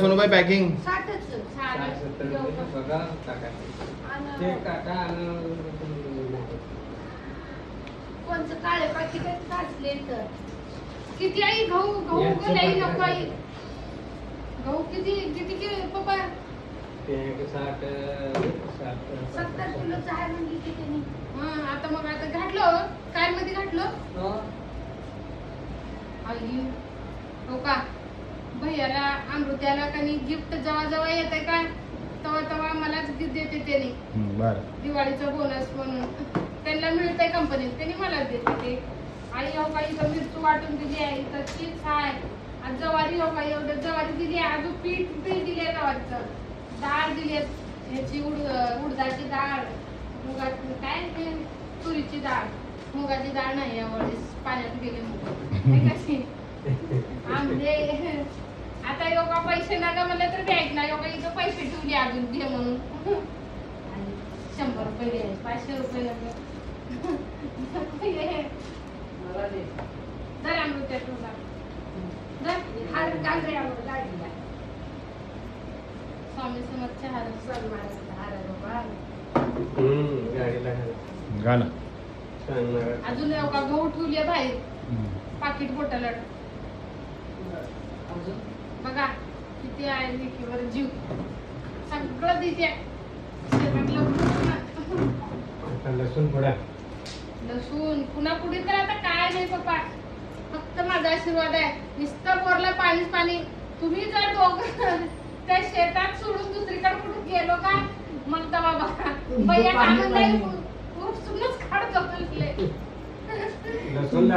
Sonubai packing कोणचं काळे पाकिट काचले तर किती आई गहू गहू गलाई नको आई गहू किती किती किलो पप्पा 70 किलोचं आहे म्हणजे किती आता मग आता घातलं काय मध्ये घातलं आई हो का भैयाला अमृत्याला काही गिफ्ट जेव्हा जेव्हा येते काय तेव्हा तेव्हा मलाच गिफ्ट देते त्याने बरं दिवाळीचा बोनस म्हणून त्यांना मिळतंय कंपनीत त्यांनी मलाच देते ते आई हो काही इथं मिरचू वाटून दिली आहे इथं चीज आहे आज जवारी हो काही एवढं जवारी दिली आहे अजून पीठ दिली आहे जवारीचं डाळ दिली आहे ह्याची उडदाची डाळ मुगाची काय ते तुरीची डाळ मुगाची डाळ नाही यावेळेस पाण्यात गेले मुग कशी आंबे आता योगा पैसे नका मला तर बॅग ना योगा इथं पैसे ठेवले अजून घे म्हणून 100 रुपये द्यायचे 500 रुपये दर अमृत्या तुला दर हार घाल रे गाडीला स्वामी समर्थच्या हार सन्मानाचा हार बाबा गाडीला गाणं अजून योगा गहू ठेवले बाहेर पाकिट बोटाला बघा किती आहे लेकीवर जीव सगळं तिथे लसूण पुढा लसूण पुन्हा पुढे तर आता काय नाही पप्पा फक्त माझा आशीर्वाद आहे नुसतं बोरला पाणीच पाणी तुम्ही जर दोघं त्या शेतात सोडून दुसरीकडे कुठे गेलो का मग तर बाबा भैया काढून जाईल खूप सुनच काढतो म्हणले लसूण